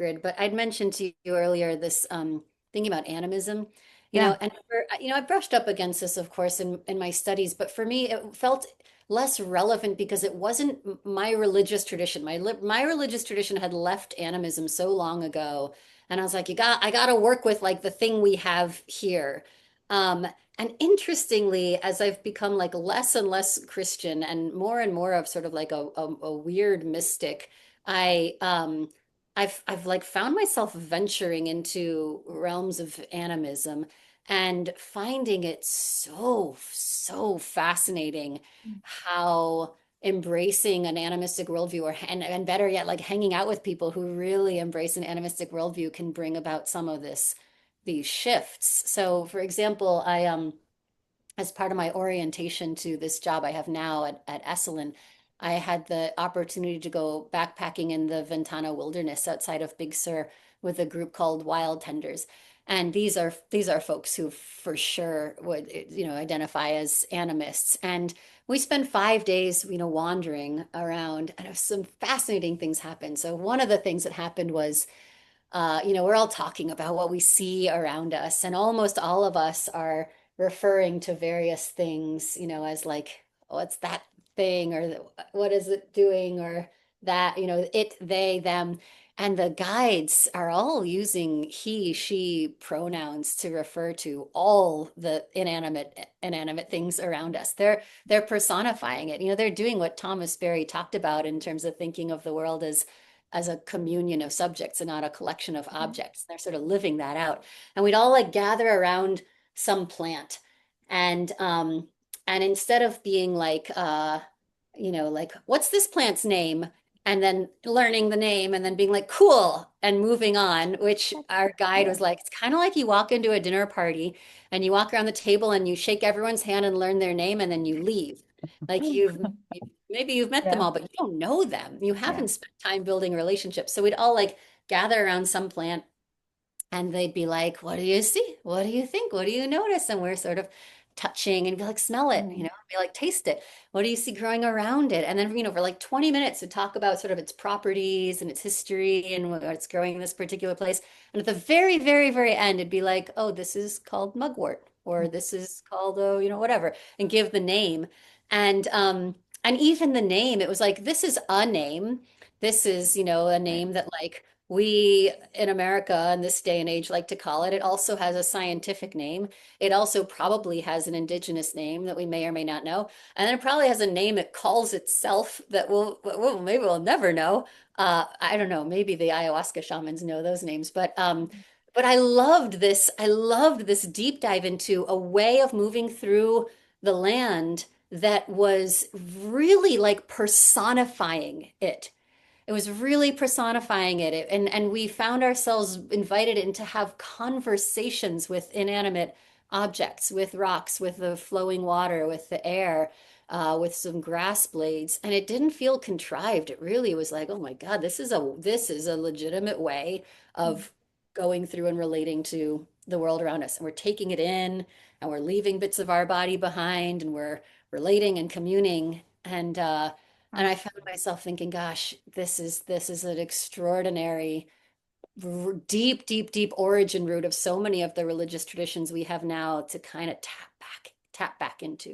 Grid, but I'd mentioned to you earlier this thinking about animism, Yeah. and I brushed up against this, of course, in my studies, but for me, it felt less relevant because it wasn't my religious tradition. My religious tradition had left animism so long ago, and I was like, I got to work with like the thing we have here. Um, and interestingly, as I've become like less and less Christian and more of sort of like a weird mystic, I I've like found myself venturing into realms of animism and finding it so fascinating how embracing an animistic worldview and better yet, like hanging out with people who really embrace an animistic worldview can bring about some of these shifts. So for example, as part of my orientation to this job I have now at Esalen, I had the opportunity to go backpacking in the Ventana wilderness outside of Big Sur with a group called Wild Tenders. And these are folks who for sure would, identify as animists. And we spent 5 days, wandering around, and some fascinating things happened. So one of the things that happened was we're all talking about what we see around us, and almost all of us are referring to various things, as like, what's that thing, or what is it doing, or that, it, they, them. And the guides are all using he, she pronouns to refer to all the inanimate things around us. They're personifying it. They're doing what Thomas Berry talked about in terms of thinking of the world as a communion of subjects and not a collection of objects. They're sort of living that out. And we'd all like gather around some plant. And instead of being like like, what's this plant's name? And then learning the name and then being like, cool, and moving on, which our guide Yeah. was like, it's kind of like you walk into a dinner party and you walk around the table and you shake everyone's hand and learn their name and then you leave. Like maybe you've met them Yeah. all, but you don't know them. You Yeah. haven't spent time building relationships. So we'd all like gather around some plant and they'd be like, what do you see? What do you think? What do you notice? And we're sort of touching and be like, smell it, Mm. be like, taste it. What do you see growing around it? And then, for like 20 minutes to talk about sort of its properties and its history and what it's growing in this particular place. And at the very, very, very end, it'd be like, oh, this is called mugwort, or this is called, oh, whatever, and give the name. And even the name, it was like, this is a name. This is, a Right. name that like we in America in this day and age like to call it. It also has a scientific name. It also probably has an indigenous name that we may or may not know. And then it probably has a name it calls itself that maybe we'll never know. I don't know. Maybe the ayahuasca shamans know those names, but I loved this. I loved this deep dive into a way of moving through the land that was really like personifying it. It was really personifying it. And we found ourselves invited in to have conversations with inanimate objects, with rocks, with the flowing water, with the air, with some grass blades. And it didn't feel contrived. It really was like, oh my God, this is a legitimate way of going through and relating to the world around us. And we're taking it in and we're leaving bits of our body behind and we're relating and communing. And Mm. I found myself thinking, gosh, this is an extraordinary, deep origin root of so many of the religious traditions we have now to kind of tap back into.